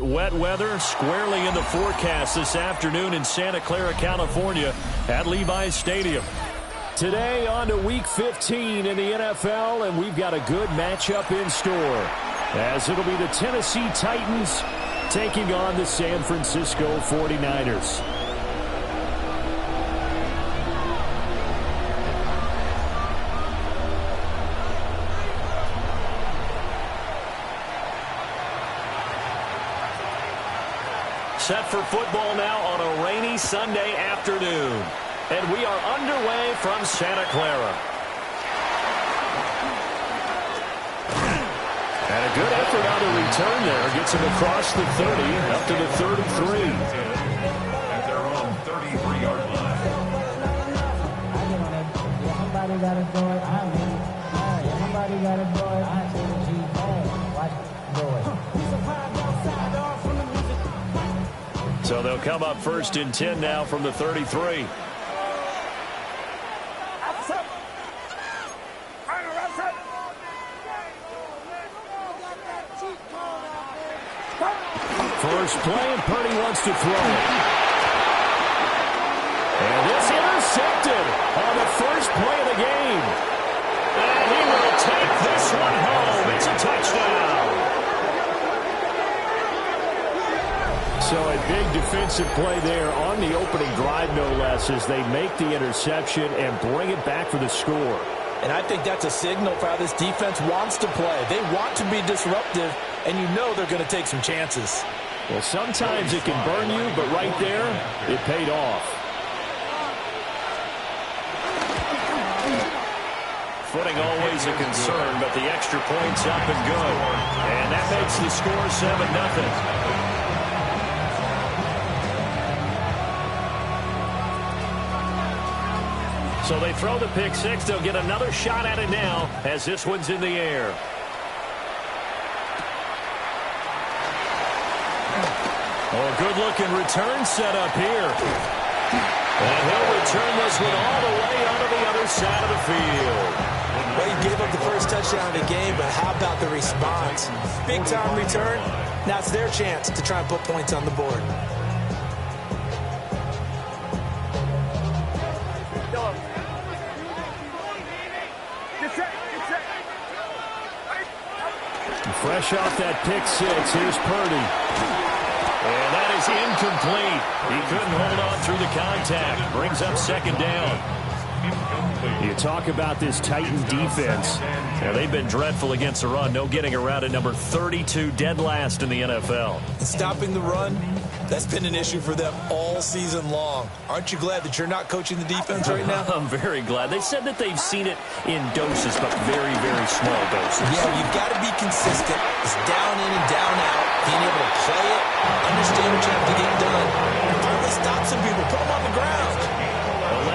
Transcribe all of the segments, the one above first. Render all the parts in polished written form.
wet weather squarely in the forecast this afternoon in Santa Clara, California at Levi's Stadium. Today on to Week 15 in the NFL, and we've got a good matchup in store, as it'll be the Tennessee Titans taking on the San Francisco 49ers. Set for football now on a rainy Sunday afternoon. And we are underway from Santa Clara. And a good effort on the return there. Gets him across the 30, up to the 33. At their own 33-yard line. Somebody got to do it. Somebody got to do it. I see the G. Watch do it. So they'll come up first and 10 now from the 33. First play, and Purdy wants to throw it. And it's intercepted on the first play of the game. And he will take this one home. It's a touchdown. So a big defensive play there on the opening drive, no less, as they make the interception and bring it back for the score. And I think that's a signal for how this defense wants to play. They want to be disruptive, and you know they're going to take some chances. Well, sometimes it can burn you, but right there, it paid off. Footing always a concern, but the extra point's up and good. And that makes the score 7-0. So they throw the pick six. They'll get another shot at it now as this one's in the air. Oh, good-looking return set up here. And he'll return this one all the way onto the other side of the field. Well, he gave up the first touchdown of the game, but how about the response? Big-time return. Now it's their chance to try and put points on the board. Fresh off that pick six, here's Purdy. And that is incomplete. He couldn't hold on through the contact. Brings up second down. You talk about this Titan defense. Yeah, they've been dreadful against the run. No getting around at number 32, dead last in the NFL. Stopping the run, that's been an issue for them all season long. Aren't you glad that you're not coaching the defense right now? I'm very glad. They said that they've seen it in doses, but very, very small doses. Yeah, you've got to be consistent. It's down in and down out. Being able to play it, understand what you have to get done. Finally stop some people, put them on the ground.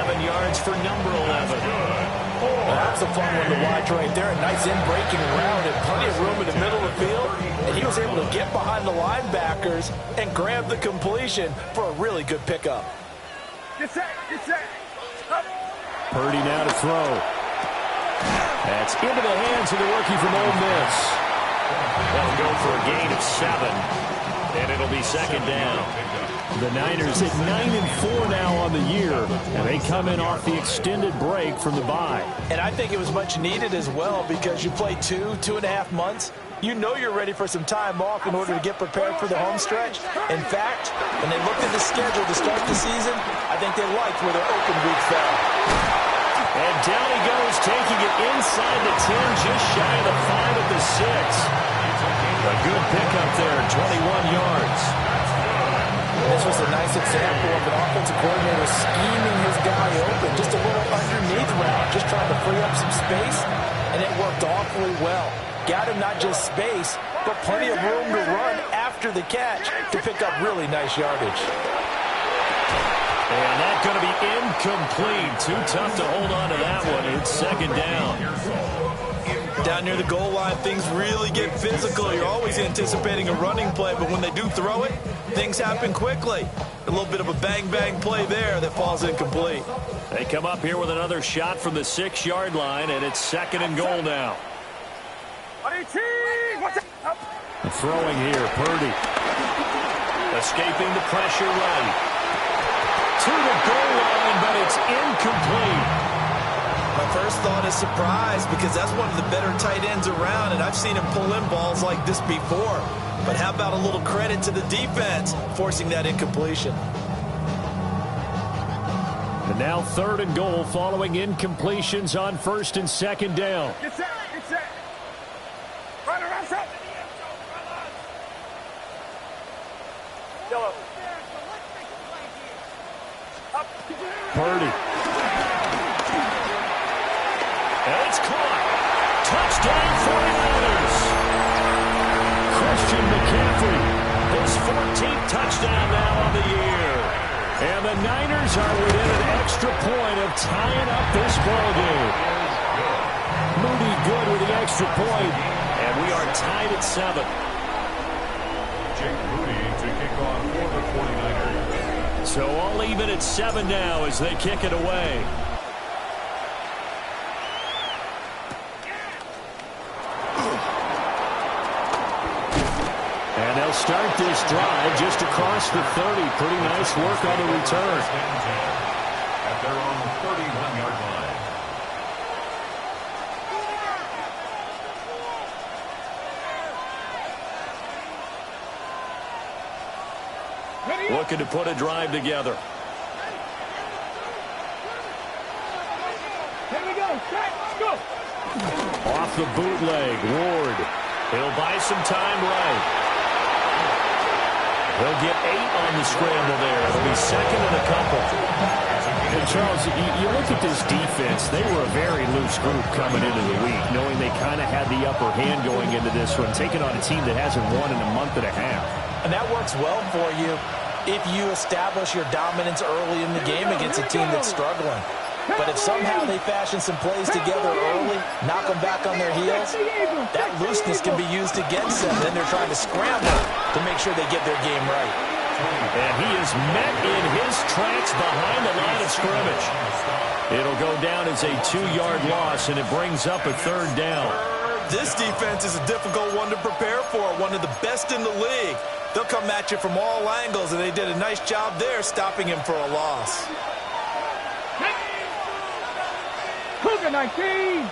11 yards for number 11. Well, that's a fun one to watch right there. A nice in-breaking route and plenty of room in the middle of the field. And he was able to get behind the linebackers and grab the completion for a really good pickup. Get set. Purdy now to throw. That's into the hands of the rookie from Ole Miss. That'll go for a gain of 7. And it'll be second down. The Niners at 9-4 now on the year, and they come in off the extended break from the bye. And I think it was much needed as well because you play 2.5 months. You know you're ready for some time off in order to get prepared for the home stretch. In fact, when they looked at the schedule to start the season, I think they liked where their open week fell. And down he goes, taking it inside the 10, just shy of the 5 at the 6. A good pickup there, 21 yards. This was a nice example of an offensive coordinator scheming his guy open. Just a little underneath route, just trying to free up some space, and it worked awfully well. Got him not just space, but plenty of room to run after the catch to pick up really nice yardage. And that's going to be incomplete. Too tough to hold on to that one. It's second down. Down near the goal line, things really get physical. You're always anticipating a running play, but when they do throw it, things happen quickly. A little bit of a bang-bang play there that falls incomplete. They come up here with another shot from the 6-yard line, and it's second and goal now. Throwing here, Purdy. Escaping the pressure right. To the goal line, but it's incomplete. My first thought is surprise because that's one of the better tight ends around, and I've seen him pull in balls like this before. But how about a little credit to the defense forcing that incompletion? And now 3rd and goal following incompletions on 1st and 2nd down. Get set, get set. Run around, set. Purdy. And it's caught. Touchdown 49ers. Christian McCaffrey, his 14th touchdown now on the year. And the Niners are within an extra point of tying up this ballgame. Moody good with the extra point, and we are tied at 7. Jake Moody to kick off for the 49ers. So all even at 7 now as they kick it away. And they'll start this drive just across the 30. Pretty nice work on the return. At their own 31-yard line. Looking to put a drive together. Here we go, set, go. Off the bootleg, Ward. He'll buy some time right. He'll get 8 on the scramble there. It'll be 2nd and a couple. And Charles, you look at this defense, they were a very loose group coming into the week, knowing they kind of had the upper hand going into this one, taking on a team that hasn't won in a month and a half. And that works well for you if you establish your dominance early in the game against a team that's struggling. But if somehow they fashion some plays together early, knock them back on their heels, that looseness can be used against them. Then they're trying to scramble to make sure they get their game right. And he is met in his tracks behind the line of scrimmage. It'll go down as a 2-yard loss, and it brings up a 3rd down. This defense is a difficult one to prepare for, one of the best in the league. They'll come at you from all angles, and they did a nice job there stopping him for a loss. Cougar 19.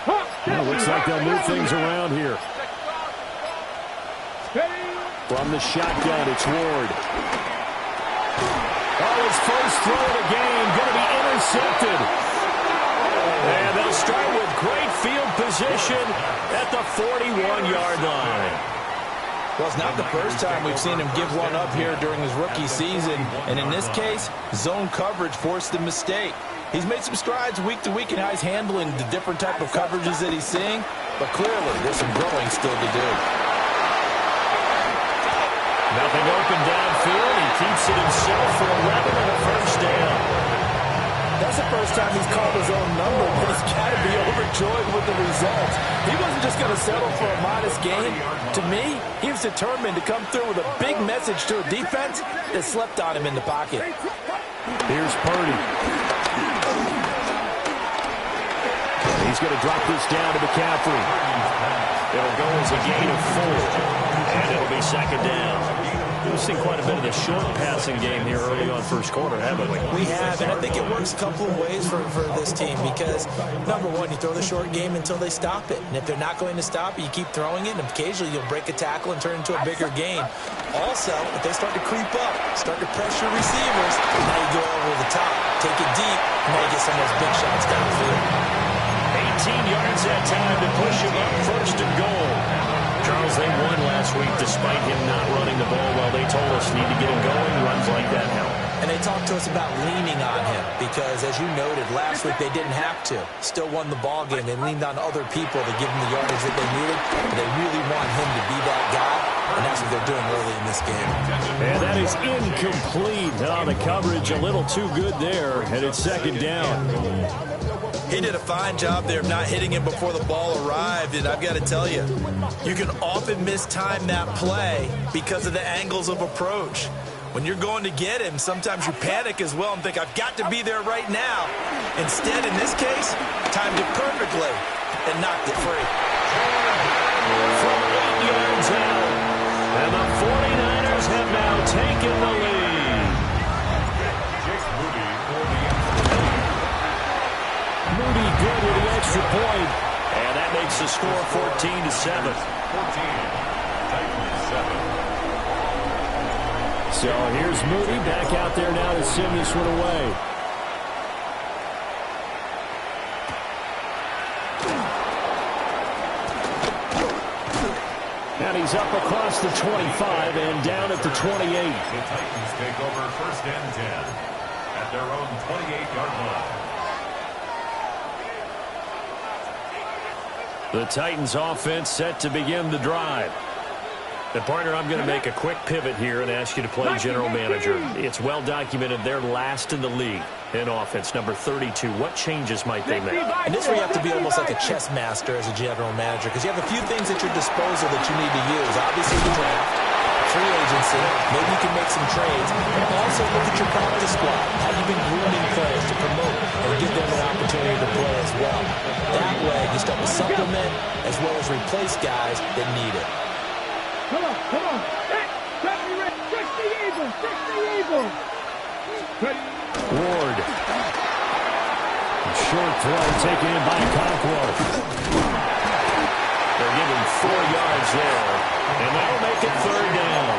Well, looks like they'll move things around here. From the shotgun, it's Ward. Oh, his first throw of the game, going to be intercepted. And they'll start with great field position at the 41-yard line. Well, it's not the first time we've seen him give one up here during his rookie season. And in this case, zone coverage forced the mistake. He's made some strides week to week in how he's handling the different type of coverages that he's seeing. But clearly, there's some growing still to do. Nothing open downfield. He keeps it himself for 11 and a first down. That's the first time he's called his own number, but he's got to be overjoyed with the results. He wasn't just going to settle for a modest gain. To me, he was determined to come through with a big message to a defense that slept on him in the pocket. Here's Purdy. He's going to drop this down to McCaffrey. It'll go as a gain of 4, and it'll be 2nd down. We've seen quite a bit of the short passing game here early on first quarter, haven't we? We have, and I think it works a couple of ways for this team because, number one, you throw the short game until they stop it. And if they're not going to stop it, you keep throwing it, and occasionally you'll break a tackle and turn it into a bigger gain. Also, if they start to creep up, start to pressure receivers, now you go over the top, take it deep, and now you get some of those big shots downfield. 18 yards that time to push him up 1st and goal. Charles, they won last week despite him not running the ball. While they told us need to get him going, runs like that help. And they talked to us about leaning on him because, as you noted, last week they didn't have to. Still won the ball game. They leaned on other people to give them the yardage that they needed. But they really want him to be that guy, and that's what they're doing early in this game. And that is incomplete. Oh, the coverage a little too good there, and it's 2nd down. He did a fine job there of not hitting him before the ball arrived, and I've got to tell you, you can often mistime that play because of the angles of approach. When you're going to get him, sometimes you panic as well and think, I've got to be there right now. Instead, in this case, timed it perfectly and knocked it free. From 8 yards out, 49ers have now taken the lead. Jake Moody for the extra point. Moody good with the extra point. And that makes the score 14-7. 14. Titans 7. So here's Moody back out there now to send this one away. And he's up across the 25 and down at the 28. The Titans take over 1st and 10 at their own 28-yard line. The Titans offense set to begin the drive. And partner, I'm going to make a quick pivot here and ask you to play general manager. It's well documented they're last in the league in offense, number 32. What changes might they make? And this is where you have to be almost like a chess master as a general manager, because you have a few things at your disposal that you need to use. Obviously the draft, free agency, maybe you can make some trades, but also look at your practice squad. Have you been grooming players to promote and give them an opportunity to play as well? That way you start to supplement as well as replace guys that need it. Come on. Get me ready. 60 Eagles. Ward. Short throw taken in by Conquo. They're giving 4 yards there. And that'll make it 3rd down.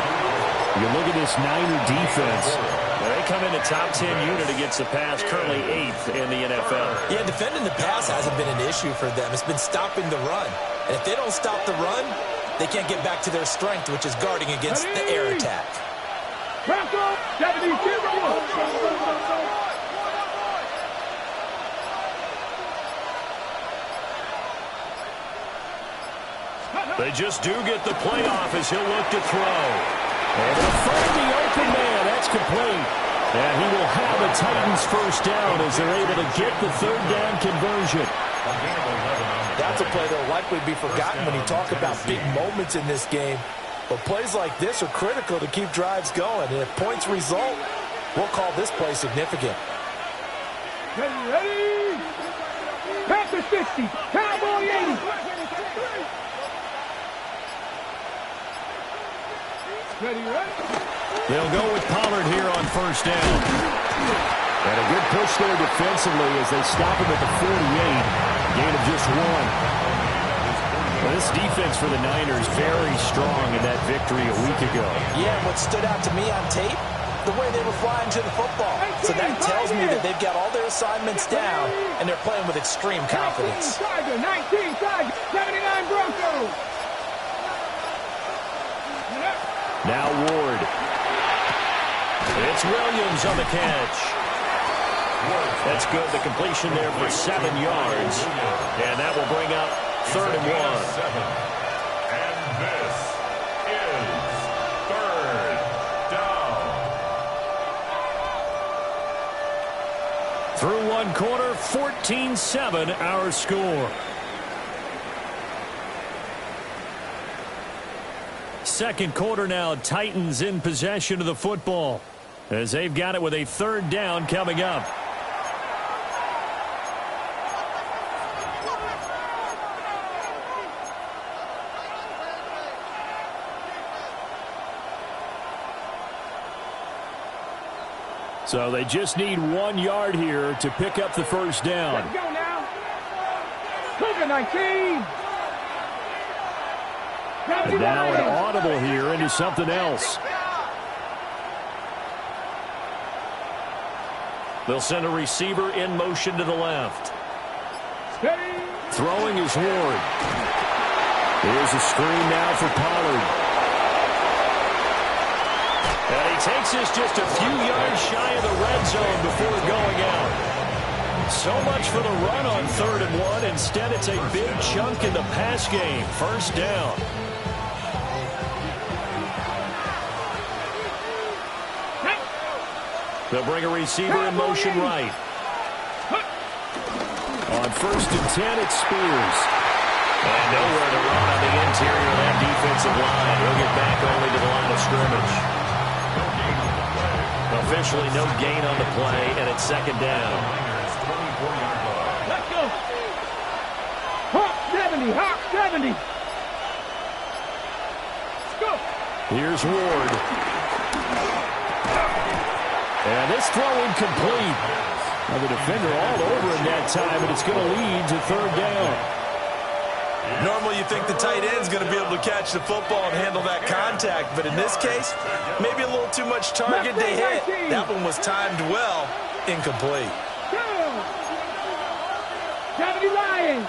You look at this Niner defense. They come in a top 10 unit against the pass, currently 8th in the NFL. Yeah, defending the pass hasn't been an issue for them. It's been stopping the run. And if they don't stop the run, they can't get back to their strength, which is guarding against the air attack. They just do get the playoff as he'll look to throw. And they'll find the open man. That's complete. And he will have a Titans 1st down as they're able to get the 3rd down conversion. That's a play that will likely be forgotten when you talk about big moments in this game. But plays like this are critical to keep drives going. And if points result, we'll call this play significant. Ready? Panther 60. Cowboy 80. Ready? They'll go with Pollard here on 1st down. And a good push there defensively as they stop him at the 48. Gain of just 1. Well, this defense for the Niners very strong in that victory a week ago. Yeah, what stood out to me on tape, the way they were flying to the football. So that tells me that they've got all their assignments down, and they're playing with extreme confidence. 19 Tiger, 79 Broncos. Now Ward. It's Williams on the catch. That's good. The completion there for 7 yards. And that will bring up 3rd and 1. And this is 3rd down. Through 1 quarter, 14-7 our score. Second quarter now, Titans in possession of the football as they've got it with a 3rd down coming up. So they just need 1 yard here to pick up the 1st down. Let's go now. Cougar 19. And now an audible here into something else. They'll send a receiver in motion to the left. Steady. Throwing is Ward. Here's a screen now for Pollard. And he takes this just a few yards shy of the red zone before going out. So much for the run on 3rd and 1. Instead, it's a big chunk in the pass game. 1st down. They'll bring a receiver in motion right. On 1st and 10, it's Spears. And nowhere to run on the interior of that defensive line. He'll get back only to the line of scrimmage. Officially no gain on the play, and it's 2nd down. Let's go. Hawk 70. Hawk 70. Let's go. Here's Ward. And this throw incomplete. Now the defender all over him that time, and it's going to lead to third down. Normally you think the tight end's going to be able to catch the football and handle that contact, but in this case, maybe a little too much target to hit. That one was timed well, incomplete. 70 Lions.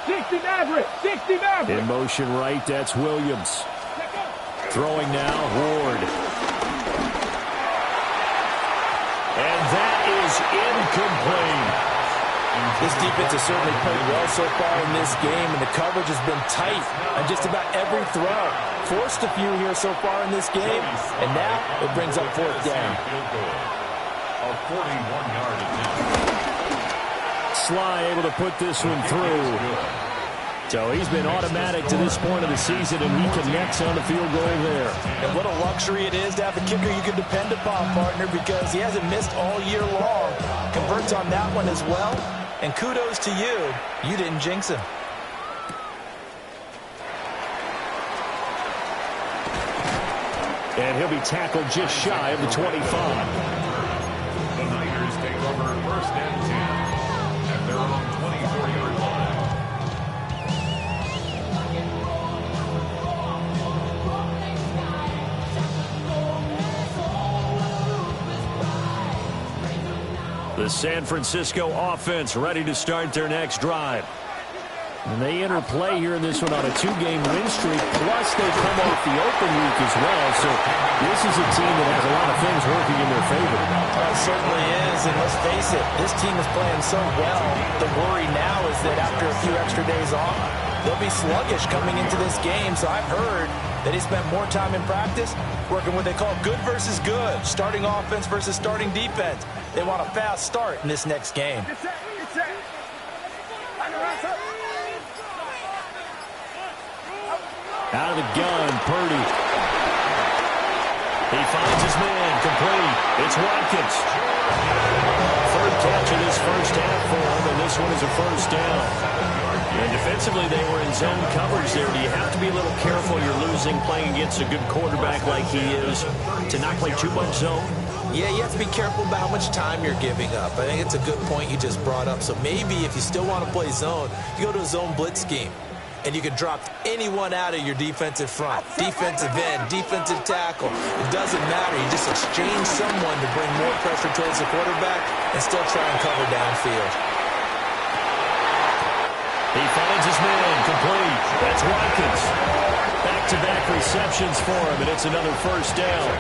60 Maverick. 60 Maverick. In motion right, that's Williams. Throwing now, Ward. And that is incomplete. This defense has certainly played well so far in this game, and the coverage has been tight on just about every throw. Forced a few here so far in this game, and now it brings up fourth down. A 41-yard attempt. Sly able to put this one through. So he's been automatic to this point of the season, and he connects on the field goal there. And what a luxury it is to have a kicker you can depend upon, partner, because he hasn't missed all year long. Converts on that one as well. And kudos to you. You didn't jinx him. And he'll be tackled just shy of the 25. The Niners take over first and 10 at their own 24-yard line. The San Francisco offense ready to start their next drive. And they enter play here in this one on a 2-game win streak, plus they come off the open week as well. So this is a team that has a lot of things working in their favor. It certainly is, and let's face it, this team is playing so well. The worry now is that after a few extra days off, they'll be sluggish coming into this game. So I've heard that he spent more time in practice working what they call good versus good, starting offense versus starting defense. They want a fast start in this next game. Out of the gun, Purdy. He finds his man, complete. It's Watkins. Third catch of this first half for him, and this one is a first down. And defensively, they were in zone coverage there. Do you have to be a little careful? You're losing playing against a good quarterback like he is to not play too much zone? Yeah, you have to be careful about how much time you're giving up. I think it's a good point you just brought up. So maybe if you still want to play zone, you go to a zone blitz scheme. And you can drop anyone out of your defensive front. Defensive end, defensive tackle. It doesn't matter. You just exchange someone to bring more pressure towards the quarterback and still try and cover downfield. He finds his man, complete. That's Watkins. Back-to-back receptions for him, and it's another first down.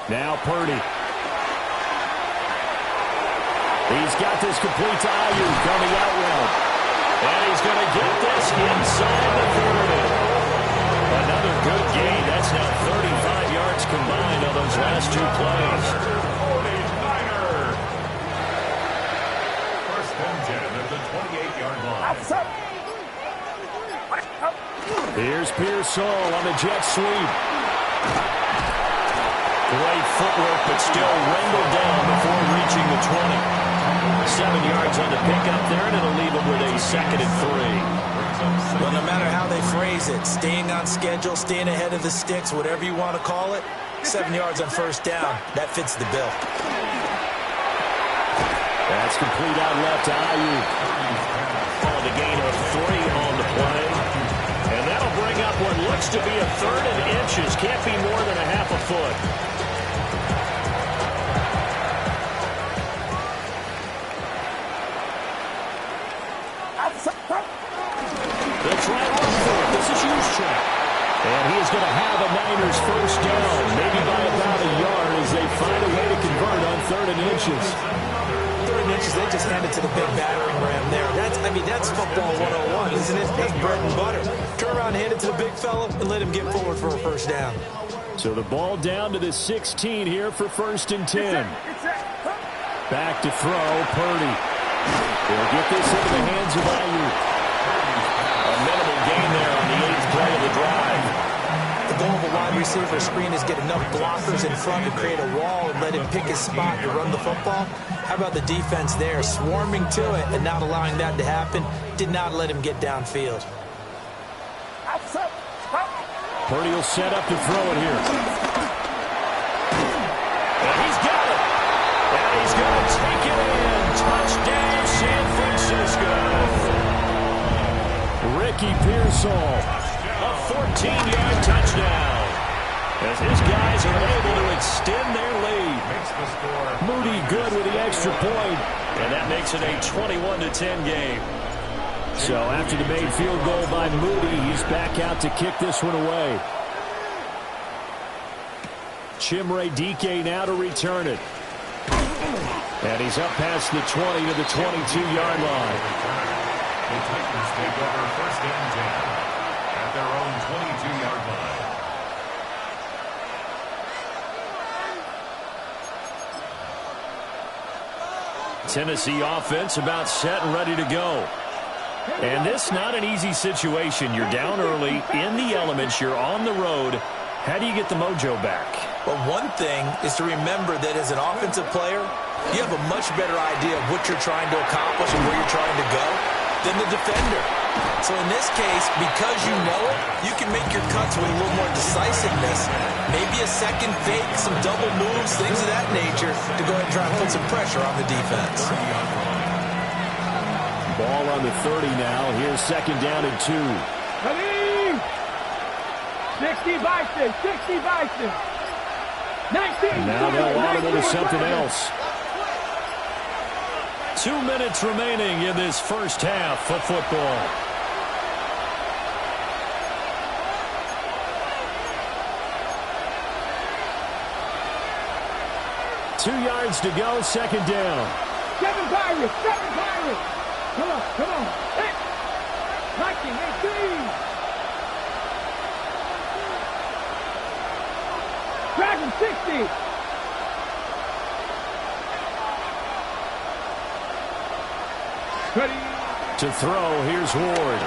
Now Purdy. He's got this complete to Ayuk on the out route. And he's going to get this inside the 30. Another good gain. That's now 35 yards combined on those last two plays. First and 10 at the 28-yard line. Here's Pearsall on the jet sweep. Great footwork, but still wrangled down before reaching the 20. 7 yards on the pickup there, and it'll leave them with a second and 3. Well, no matter how they phrase it, staying on schedule, staying ahead of the sticks, whatever you want to call it, 7 yards on first down, that fits the bill. That's complete out left to Ayuk. On the gain of 3 on the play. And that'll bring up what looks to be a third and inches. Can't be more than a half a foot. They'll try to run for it. This is Juszczyk. And he is going to have a Niners first down, maybe by about a yard as they find a way to convert on third and inches. Third and inches, they just hand it to the big battering ram there. That's football 101, isn't it? That's bread and butter. Turn around, hand it to the big fella, and let him get forward for a first down. So the ball down to the 16 here for first and 10. Back to throw, Purdy. They'll get this into the hands of Ayuk. receiver screen is get enough blockers in front to create a wall and let him pick his spot to run the football. How about the defense there, swarming to it and not allowing that to happen? Did not let him get downfield. Purdy will set up to throw it here. And he's got it. And he's going to take it in. Touchdown, San Francisco. Ricky Pearsall, a 14-yard touchdown. As his guys are able to extend their lead. Moody good with the extra point. And that makes it a 21-10 game. So after the made field goal by Moody, he's back out to kick this one away. Chimere Dike now to return it. And he's up past the 20 to the 22-yard line. The Titans take over first and 10 at their own 22-yard line. Tennessee offense about set and ready to go. And this not an easy situation. You're down early, in the elements, you're on the road. How do you get the mojo back? Well, one thing is to remember that as an offensive player, you have a much better idea of what you're trying to accomplish and where you're trying to go than the defender. So in this case, because you know it, you can make your cuts with a little more decisiveness. Maybe a second fake, some double moves, things of that nature to go ahead and try and put some pressure on the defense. Ball on the 30 now. Here's second down and 2. 60 Bison, 60 Bison. 19. Now they'll audible to something else. 2 minutes remaining in this first half of football. Two yards to go, second down. 7 Pirates, 7 Pirates. Come on, come on. 19, 18. Dragon 60. Ready. To throw, here's Ward.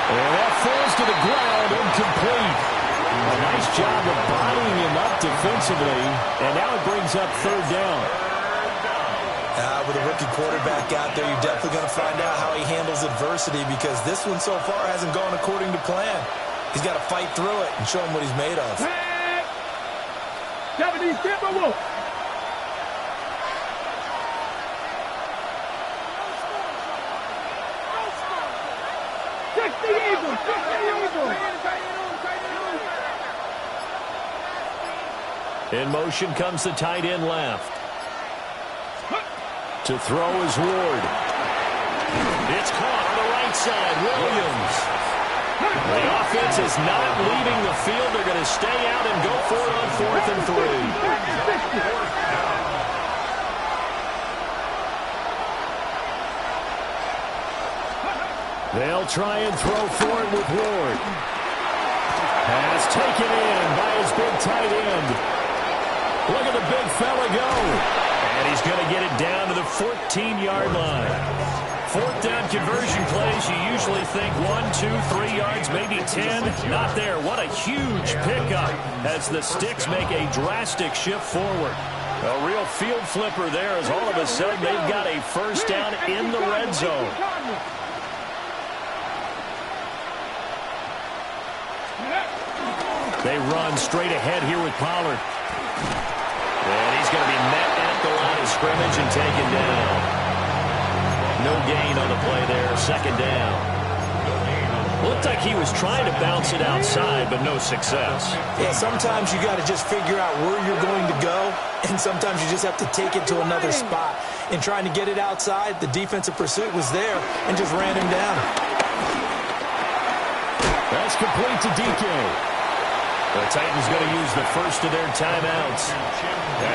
And that falls to the ground, incomplete. A nice job of bodying him up defensively, and now it brings up third down. With a rookie quarterback out there, you're definitely going to find out how he handles adversity because this one so far hasn't gone according to plan. He's got to fight through it and show him what he's made of. 70 Timberwolves. 60 Eagles, 60 Eagles. In motion comes the tight end left. To throw is Ward. It's caught on the right side. Williams. The offense is not leaving the field. They're going to stay out and go for it on 4th and 3. They'll try and throw for it with Ward. Pass taken in by his big tight end. Look at the big fella go. And he's going to get it down to the 14-yard line. 4th down conversion plays, you usually think 1, 2, 3 yards, maybe 10. Not there. What a huge pickup as the Sticks make a drastic shift forward. A real field flipper there as all of a sudden they've got a first down in the red zone. They run straight ahead here with Pollard. And he's going to be met at the line of scrimmage and taken down. No gain on the play there, second down. Looked like he was trying to bounce it outside, but no success. Yeah, sometimes you got to just figure out where you're going to go, and sometimes you just have to take it to another spot. In trying to get it outside, the defensive pursuit was there and just ran him down. That's complete to DK. The Titans going to use the first of their timeouts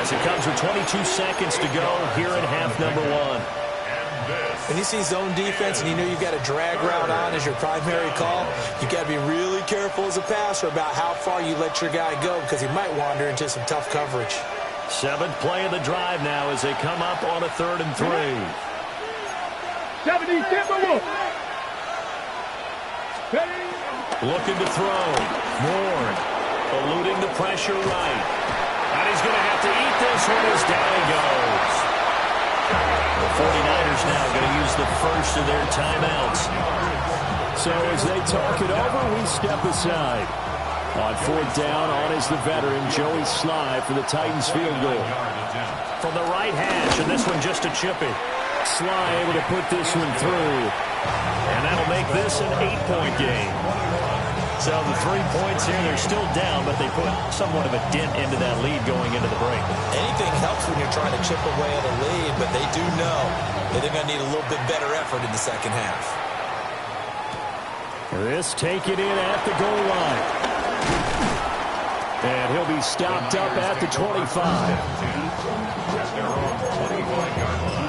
as it comes with 22 seconds to go here in half number 1. When you see zone defense and you know you've got a drag route on as your primary call, you've got to be really careful as a passer about how far you let your guy go because he might wander into some tough coverage. 7th play of the drive now as they come up on a 3rd and 3. 70 Timberwolves. Looking to throw. Moore eluding the pressure right. And he's going to have to eat this one as down he goes. The 49ers now going to use the first of their timeouts. So as they talk it over, we step aside. On fourth down, on is the veteran, Joey Slye for the Titans field goal. From the right hash, and this one just a chip it. Slye able to put this one through. And that'll make this an 8-point game. So the 3 points here, they're still down, but they put somewhat of a dent into that lead going into the break. Anything helps when you're trying to chip away at a lead, but they do know that they're going to need a little bit better effort in the second half. This taken in at the goal line. And he'll be stopped up at the 25. At their own 25-yard line.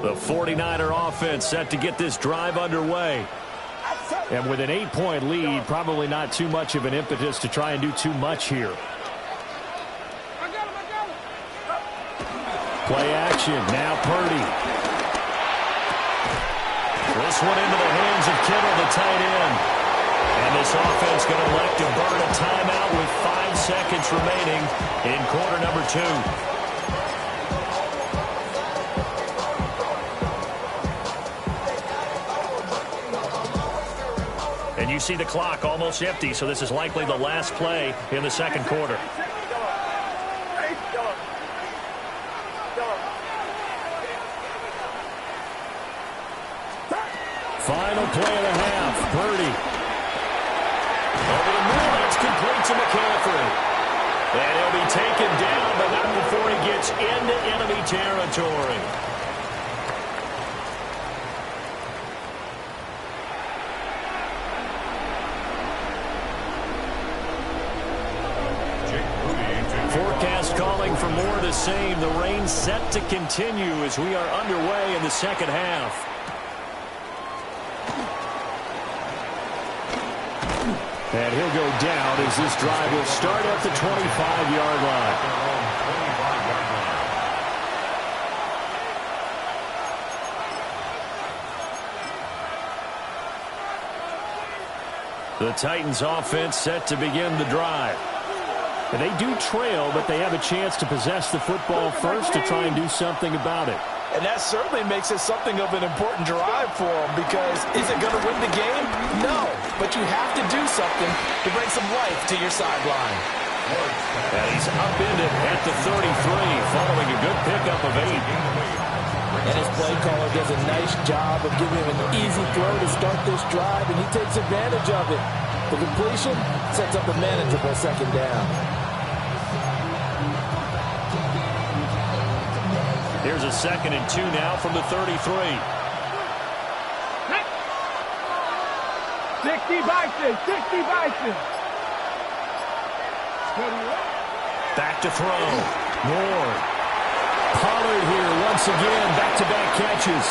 The 49er offense set to get this drive underway. And with an 8-point lead, probably not too much of an impetus to try and do too much here. Play action. Now Purdy. This one into the hands of Kittle, the tight end. And this offense going to elect to burn a timeout with 5 seconds remaining in quarter number 2. And you see the clock almost empty, so this is likely the last play in the second quarter. Final play of the half. Purdy. Over the middle, it's complete to McCaffrey. And he'll be taken down, but not before he gets into enemy territory. Forecast calling for more of the same. The rain set to continue as we are underway in the second half. And he'll go down as this drive will start at the 25-yard line. The Titans offense set to begin the drive. And they do trail, but they have a chance to possess the football first to try and do something about it. And that certainly makes it something of an important drive for them, because is it going to win the game? No, but you have to do something to bring some life to your sideline. And he's upended at the 33 following a good pickup of 8. And his play caller does a nice job of giving him an easy throw to start this drive, and he takes advantage of it. The completion sets up a manageable second down. Here's a 2nd and 2 now from the 33. 60 Bison, 60 Bison. Back to throw. Moore. Pollard here once again. Back-to-back catches.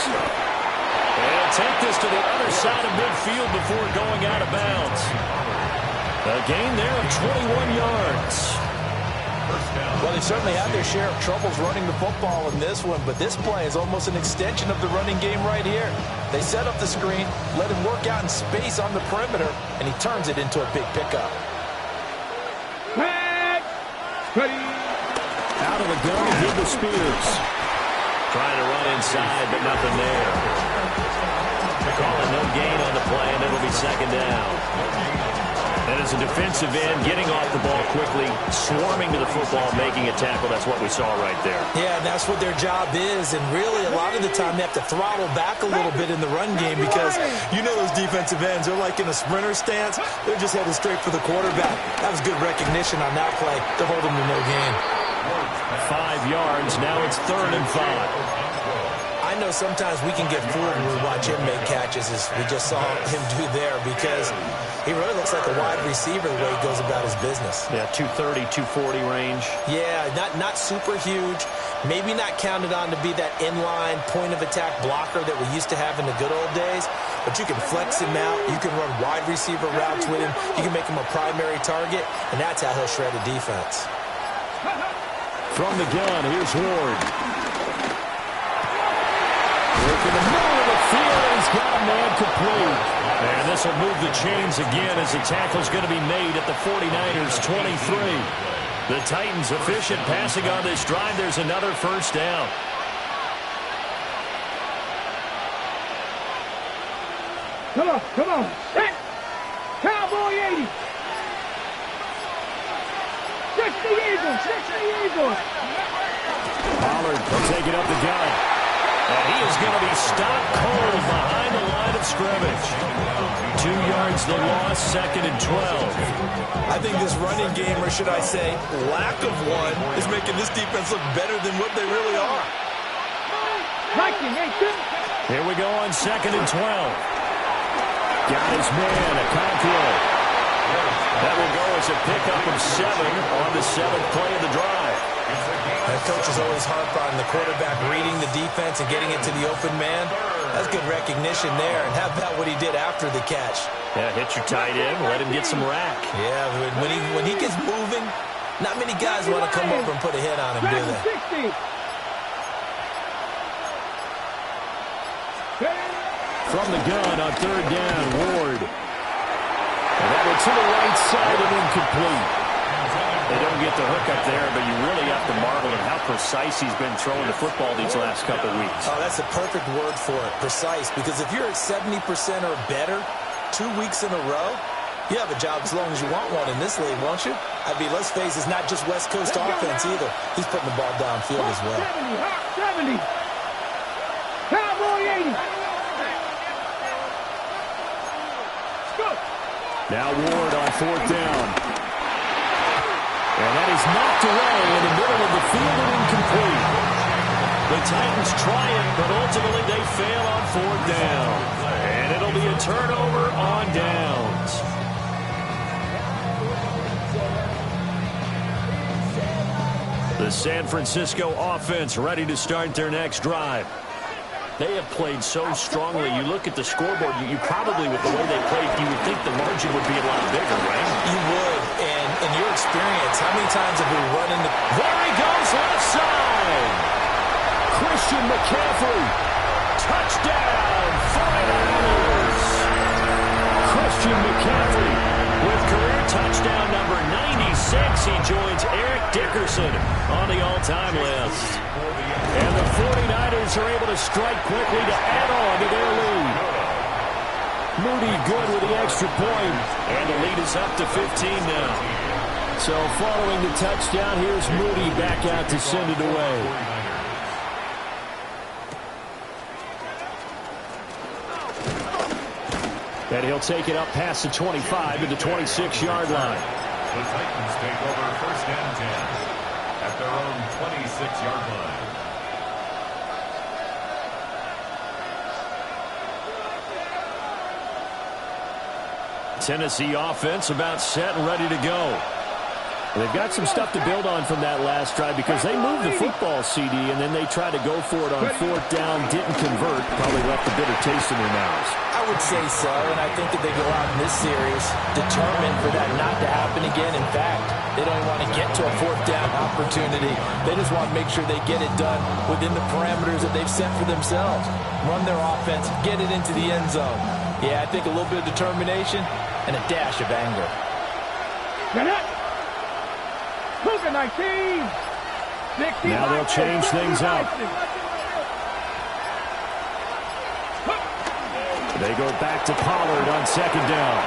And take this to the other side of midfield before going out of bounds. A gain there of 21 yards. Well, they certainly had their share of troubles running the football in this one, but this play is almost an extension of the running game right here. They set up the screen, let him work out in space on the perimeter, and he turns it into a big pickup. Out of the gun, give the Spears. Trying to run inside, but nothing there. Calling no gain on the play, and it'll be second down. And as a defensive end, getting off the ball quickly, swarming to the football, making a tackle, that's what we saw right there. Yeah, and that's what their job is, and really a lot of the time they have to throttle back a little bit in the run game, because you know those defensive ends, they're like in a sprinter stance, they're just headed straight for the quarterback. That was good recognition on that play to hold them to no gain. 5 yards, now it's 3rd and 5. I know sometimes we can get fooled when we watch him make catches, as we just saw him do there, because he really looks like a wide receiver the way he goes about his business. Yeah, 230, 240 range. Yeah, not super huge, Maybe not counted on to be that inline point-of-attack blocker that we used to have in the good old days, but you can flex him out. You can run wide receiver routes with him. You can make him a primary target, and that's how he'll shred a defense. From the gun, here's Ward. Look in the middle of the field, and he's got a man complete. And this will move the chains again as the tackle's going to be made at the 49ers 23. The Titans efficient passing on this drive. There's another first down. Come on, come on. Set. Cowboy 80. 60 Eagles, 60 Eagles. Pollard will take it up the gut. And he is going to be stopped cold behind the line of scrimmage. 2 yards the loss, 2nd and 12. I think this running game, or should I say lack of one, is making this defense look better than what they really are. Viking, 18. Here we go on 2nd and 12. Got his man, Okonkwo. That will go as a pickup of 7 on the 7th play of the drive. That coach is always harp on the quarterback reading the defense and getting it to the open man. That's good recognition there. And how about what he did after the catch? Yeah, hit your tight end, let him get some rack. Yeah, when he gets moving, not many guys want to come over and put a hit on him, do they? 60. From the gun on 3rd down, Ward. And that one to the right side and incomplete. They don't get the hook up there, but you really have to marvel at how precise he's been throwing the football these last couple weeks. Oh, that's a perfect word for it, precise, because if you're at 70% or better 2 weeks in a row, you have a job as long as you want one in this league, won't you? I mean, let's face it, it's not just West Coast offense either. He's putting the ball downfield as well. 70. Cowboy 80. Go. Now Ward on 4th down. And that is knocked away in the middle of the field and incomplete. The Titans try it, but ultimately they fail on 4th down. And it'll be a turnover on downs. The San Francisco offense ready to start their next drive. They have played so strongly. You look at the scoreboard, you probably, with the way they played, you would think the margin would be a lot bigger, right? You would, and in your experience, how many times have we run into... There he goes, left side! Christian McCaffrey, touchdown, 49ers! Christian McCaffrey with career touchdown number 96. He joins Eric Dickerson on the all-time list. And the 49ers are able to strike quickly to add on to their lead. Moody good with the extra point, and the lead is up to 15 now. So following the touchdown, here's Moody back out to send it away. And he'll take it up past the 25 to the 26-yard line. The Titans take over 1st and 10 at their own 26-yard line. Tennessee offense about set and ready to go. They've got some stuff to build on from that last drive because they moved the football, CD, and then they tried to go for it on 4th down, didn't convert, probably left a bitter taste in their mouths. I would say so, and I think that they go out in this series determined for that not to happen again. In fact, they don't even want to get to a 4th down opportunity. They just want to make sure they get it done within the parameters that they've set for themselves. Run their offense, get it into the end zone. Yeah, I think a little bit of determination and a dash of anger. Get it. Cougar 19. Now they'll change things up. They go back to Pollard on 2nd down.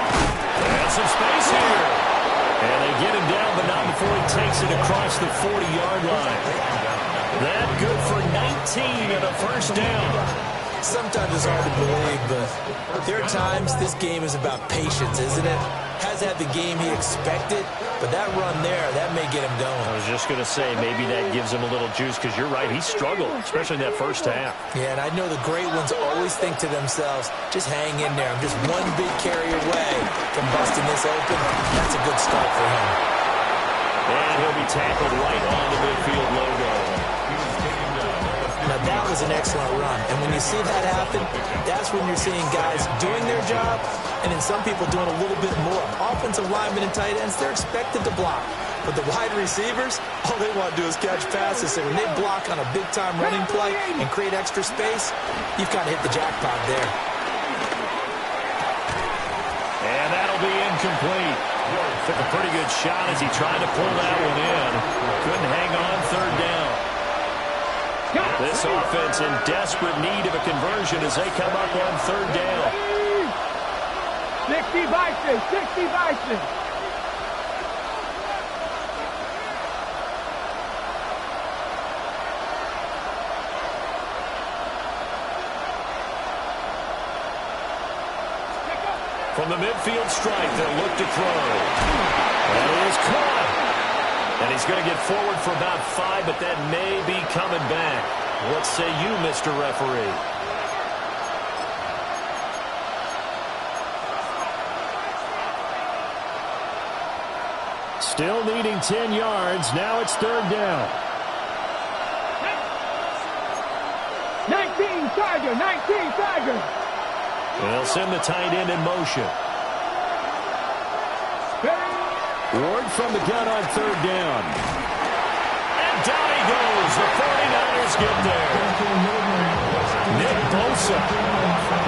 And some space here. And they get him down, but not before he takes it across the 40-yard line. That good for 19 and a first down. Sometimes it's hard to believe, but there are times this game is about patience, isn't it? Hasn't had the game he expected, but that run there, that may get him going. I was just going to say, maybe that gives him a little juice, because you're right, he struggled, especially in that first half. Yeah, and I know the great ones always think to themselves, just hang in there. I'm just one big carry away from busting this open. That's a good start for him. And he'll be tackled right on the midfield logo. was an excellent run. And when you see that happen, that's when you're seeing guys doing their job and then some people doing a little bit more. Offensive linemen and tight ends, they're expected to block. But the wide receivers, all they want to do is catch passes. And when they block on a big-time running play and create extra space, you've kind of hit the jackpot there. And that'll be incomplete. Took a pretty good shot as he tried to pull that one in. Couldn't hang on third down. This offense in desperate need of a conversion as they come up on third down. 60 Bison, 60 Bison. From the midfield stripe, they'll look to throw. That is caught. And he's going to get forward for about 5, but that may be coming back. What say you, Mr. Referee? Still needing 10 yards. Now it's third down. 19 Tiger, 19 Tiger. They'll send the tight end in motion. Ward from the gun on third down. And down he goes. The 49ers get there. Nick Bosa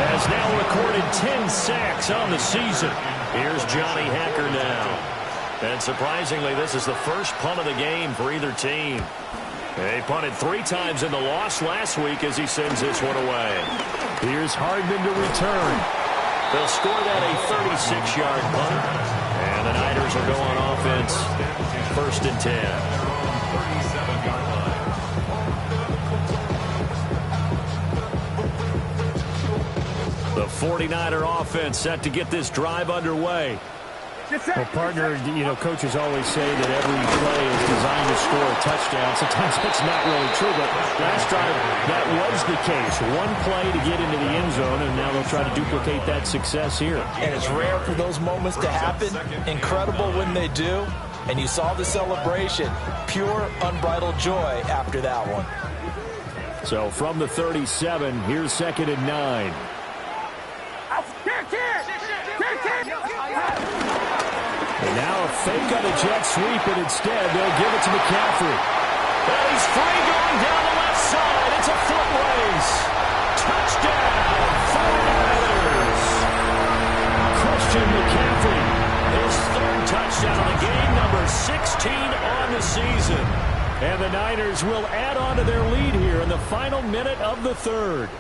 has now recorded 10 sacks on the season. Here's Johnny Hacker now. And surprisingly, this is the first punt of the game for either team. They punted 3 times in the loss last week as he sends this one away. Here's Hardman to return. They'll score that a 36-yard punt. And the Niners will go on offense. First and 10. 37-yard line. The 49er offense set to get this drive underway. Well, partner, you know, coaches always say that every play is designed to score a touchdown. Sometimes that's not really true, but last drive, that was the case. One play to get into the end zone, and now they'll try to duplicate that success here. And it's rare for those moments to happen. Incredible when they do. And you saw the celebration. Pure, unbridled joy after that one. So from the 37, here's second and 9. And now a fake on a jet sweep, and instead they'll give it to McCaffrey. And he's free going down the left side. It's a foot race. Touchdown, 49ers. Christian McCaffrey, his third touchdown of the game, number 16 on the season. And the Niners will add on to their lead here in the final minute of the third.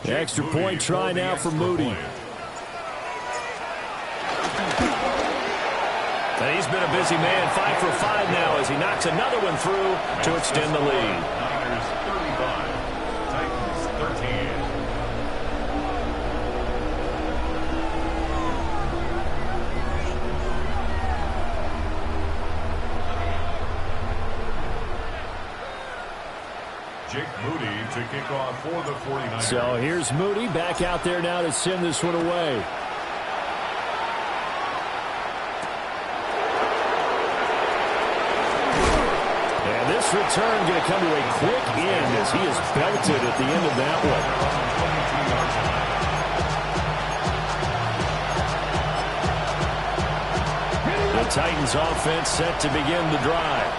The extra point try now for Moody. And he's been a busy man, 5 for 5 now as he knocks another one through to extend the lead. Niners 35, Titans 13. Jake Moody to kick off for the 49ers. So here's Moody back out there now to send this one away. And this return going to come to a quick end as he is belted at the end of that one. The Titans offense set to begin the drive.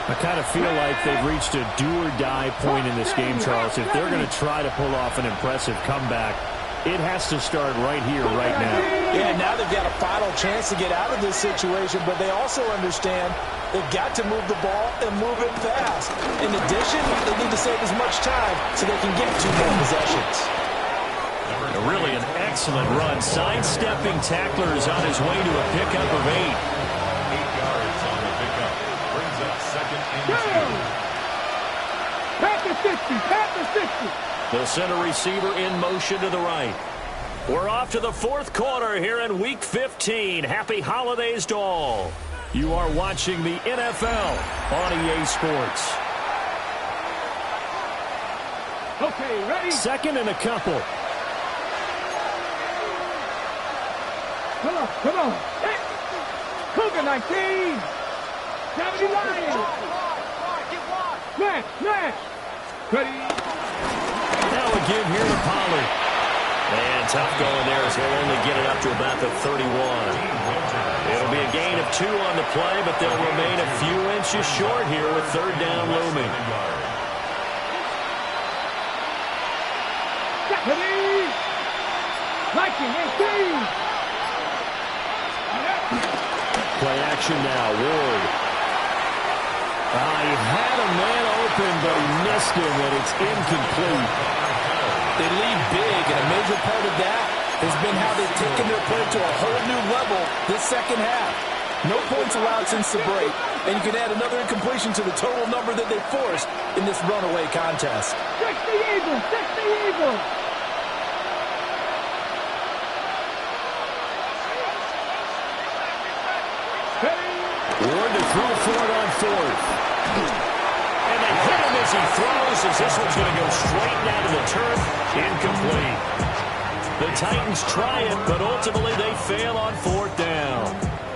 I kind of feel like they've reached a do-or-die point in this game, Charles. If they're going to try to pull off an impressive comeback, it has to start right here, right now. Yeah, now they've got a final chance to get out of this situation, but they also understand they've got to move the ball and move it fast. In addition, they need to save as much time so they can get 2 more possessions. Really an excellent run. Sidestepping tacklers on his way to a pickup of 8. 8 yards on the pickup. Brings up second and 2. Pat the 60, pat the 60. They'll send a receiver in motion to the right. We're off to the 4th quarter here in Week 15. Happy holidays to all. You are watching the NFL on EA Sports. Okay, ready? Second and a couple. Come on. Hey. Cougar 19. 17. lying? Smash. Ready? Now a give here to Pollard. And tough going there as he'll only get it up to about the 31. It'll be a gain of 2 on the play, but they'll remain a few inches short here with third down looming. Ready? Liking 18. Play action now. Ward. He had a man open, but he missed him, and it's incomplete. They lead big, and a major part of that has been how they've taken their play to a whole new level this second half. No points allowed since the break, and you can add another incompletion to the total number that they forced in this runaway contest. Check the Eagles. Ward to throw for it on fourth. And they hit him as he throws, as this one's going to go straight down to the turf. Incomplete. The Titans try it, but ultimately they fail on fourth down.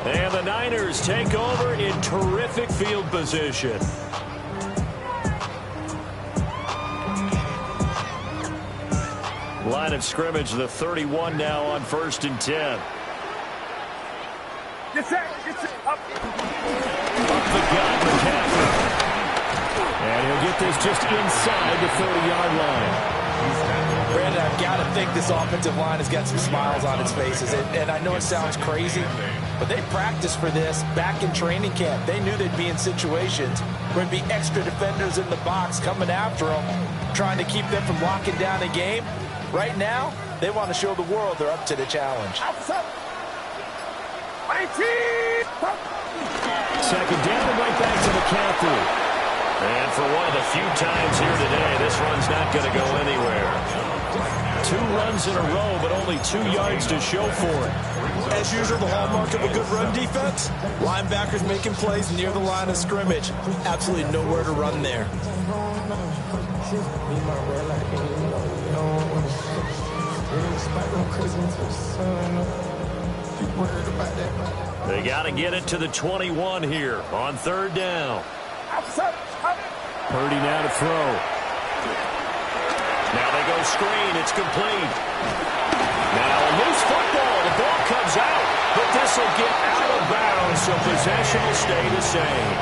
And the Niners take over in terrific field position. Line of scrimmage, the 31 now on 1st and 10. Get set. Up. Up the gut, McCaffrey. And he'll get this just inside the 30-yard line. Brandon, I've got to think this offensive line has got some smiles on its faces. And I know it sounds crazy, but they practiced for this back in training camp. They knew they'd be in situations where there'd be extra defenders in the box coming after them, trying to keep them from locking down a game. Right now, they want to show the world they're up to the challenge. Second down and right back to McCaffrey. And for one of the few times here today, this run's not going to go anywhere. 2 runs in a row, but only 2 yards to show for it. As usual, the hallmark of a good run defense, linebackers making plays near the line of scrimmage. Absolutely nowhere to run there. They got to get it to the 21 here on third down. Purdy now to throw. Now they go screen. It's complete. Now a loose football. The ball comes out, but this will get out of bounds, so possession will stay the same.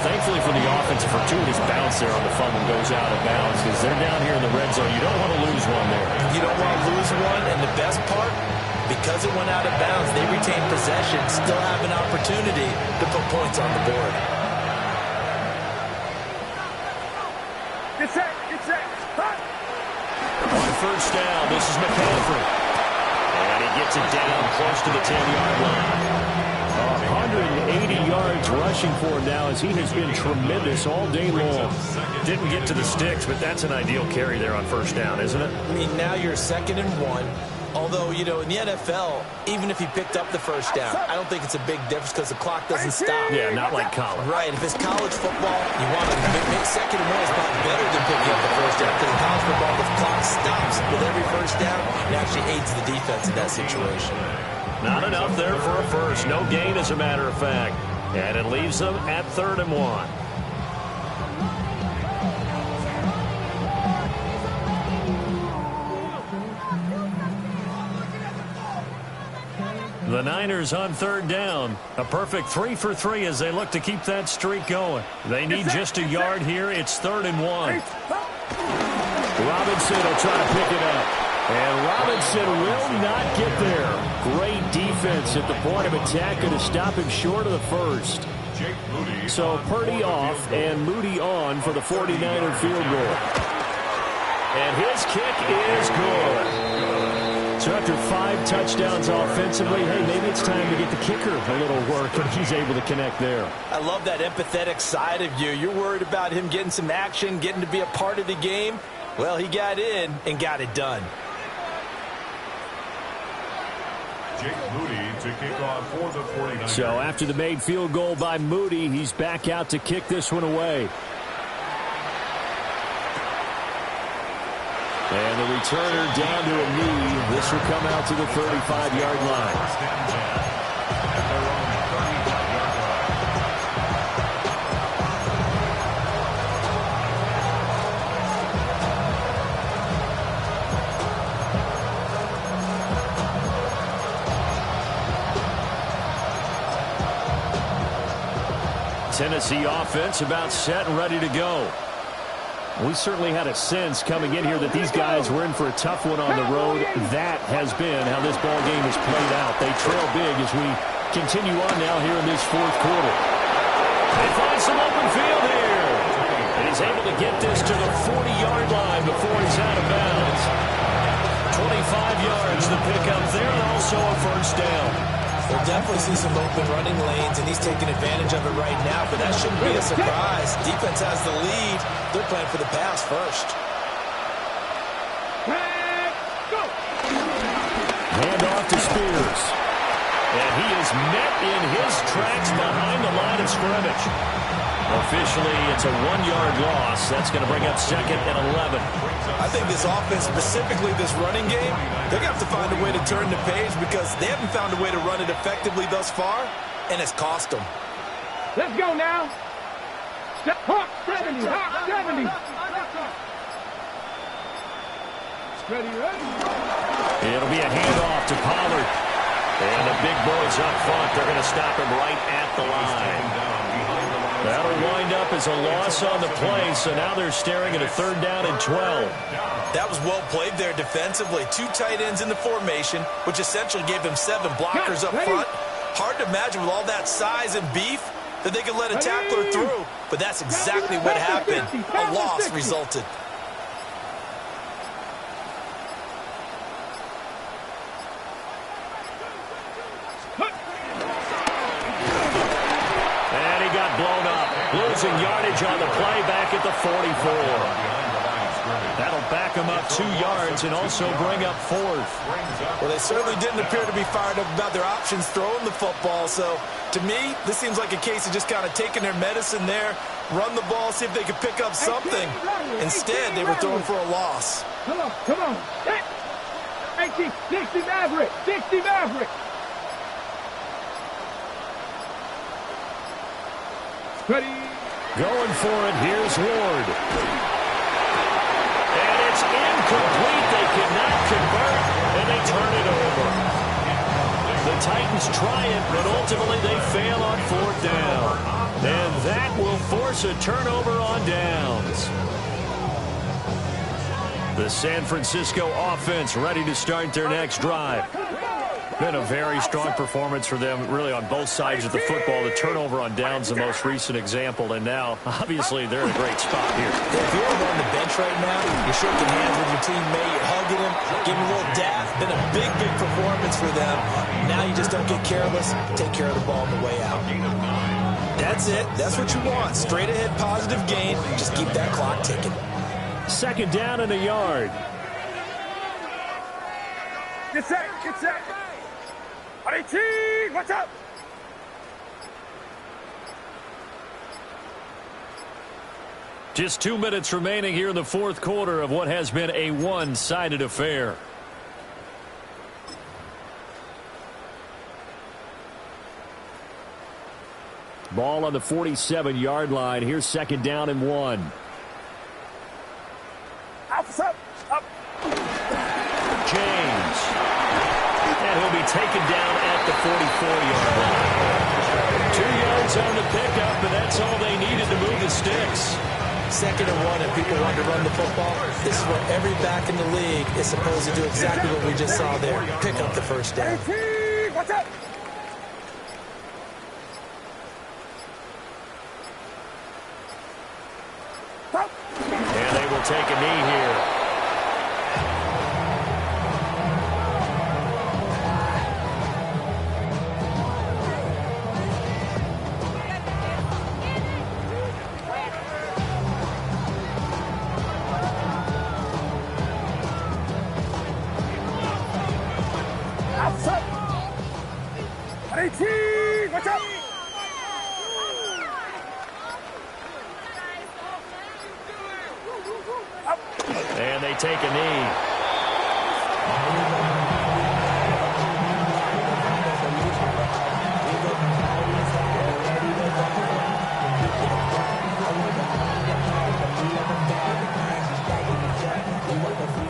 Thankfully for the offense, a fortuitous bounce there on the fumble goes out of bounds because they're down here in the red zone. You don't want to lose one there. You don't want to lose one, and the best part, because it went out of bounds, they retain possession, still have an opportunity to put points on the board. Get set. On first down, this is McCaffrey. And he gets it down close to the 10-yard line. 180 yards rushing for him now as he has been tremendous all day long. Didn't get to the sticks, but that's an ideal carry there on first down, isn't it? I mean, now you're 2nd and 1. Although, you know, in the NFL, even if he picked up the first down, I don't think it's a big difference because the clock doesn't stop. Yeah, not like college. Right. If it's college football, you want to make 2nd and 1 is probably better than picking up the first down because in college football, the clock stops with every first down. It actually aids the defense in that situation. Not enough there for a first. No gain, as a matter of fact. And it leaves them at 3rd and 1. The Niners on third down. A perfect 3 for 3 as they look to keep that streak going. They need just a yard here. It's 3rd and 1. Robinson will try to pick it up. And Robinson will not get there. Great defense at the point of attack to stop him short of the first. So Purdy off and Moody on for the 49er field goal. And his kick is good. So after 5 touchdowns offensively, hey, maybe it's time to get the kicker a little work, and he's able to connect there. I love that empathetic side of you. You're worried about him getting some action, getting to be a part of the game. Well, he got in and got it done. Jake Moody to kick off for the 49ers. So after the made field goal by Moody, he's back out to kick this one away. And the returner down to a knee. This will come out to the 35-yard line. Tennessee offense about set and ready to go. We certainly had a sense coming in here that these guys were in for a tough one on the road. That has been how this ball game has played out. They trail big as we continue on now here in this fourth quarter. They find some open field here. And he's able to get this to the 40-yard line before he's out of bounds. 25 yards to pick up there, and also a first down. We'll definitely see some open running lanes, and he's taking advantage of it right now, but that shouldn't be a surprise. Defense has the lead. They're playing for the pass first. Hand off to Spears. And he is met in his tracks behind the line of scrimmage. Officially, it's a 1-yard loss. That's going to bring up second and 11. I think this offense, specifically this running game, they're going to have to find a way to turn the page because they haven't found a way to run it effectively thus far, and it's cost them. Let's go now. Hawk 70, Hawk 70. Ready, ready. It'll be a handoff to Pollard. And the big boys up front, they're going to stop him right at the line. That'll wind up as a loss on the play, so now they're staring at a 3rd down and 12. That was well played there defensively. 2 tight ends in the formation, which essentially gave them 7 blockers up front. Hard to imagine with all that size and beef that they could let a tackler through, but that's exactly what happened. A loss resulted. Blown up, losing yardage on the play back at the 44. That'll back him up 2 yards and also bring up 4th. Well, they certainly didn't appear to be fired up about their options throwing the football. So, to me, this seems like a case of just kind of taking their medicine there, run the ball, see if they could pick up something. Instead, they were throwing for a loss. Come on, come on. 60 Maverick, 60 Maverick. Ready. Going for it. Here's Ward. And it's incomplete. They cannot convert, and they turn it over. The Titans try it, but ultimately they fail on 4th down. And that will force a turnover on downs. The San Francisco offense ready to start their next drive. Been a very strong performance for them, really, on both sides of the football. The turnover on downs, the most recent example, and now, obviously, they're in a great spot here. If you're on the bench right now, you're shaking hands with your teammate, you're hugging him, giving him a little dap. Been a big, big performance for them. Now you just don't get careless. Take care of the ball on the way out. That's it. That's what you want. Straight ahead, positive gain. Just keep that clock ticking. 2nd down and a yard. Get set, get set. What's up? Just 2 minutes remaining here in the 4th quarter of what has been a one-sided affair. Ball on the 47-yard line. Here's 2nd down and 1. Up. James. And he'll be taken down at the 44-yard line. 2 yards on the pickup, and that's all they needed to move the sticks. 2nd and 1, and people want to run the football. This is where every back in the league is supposed to do exactly what we just saw there. Pick up the first down. What's up? And they will take a knee here. What's up? And they take a knee.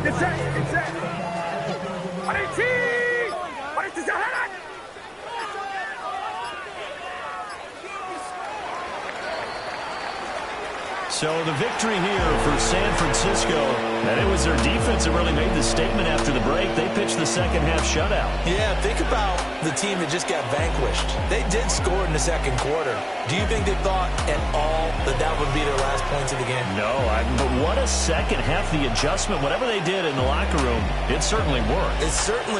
Get set. So the victory here for San Francisco, and it was their defense that really made the statement after the break. They pitched the second half shutout. Yeah, think about the team that just got vanquished. They did score in the second quarter. Do you think they thought at all that that would be their last points of the game? No, but what a second half. The adjustment, whatever they did in the locker room, it certainly worked. It certainly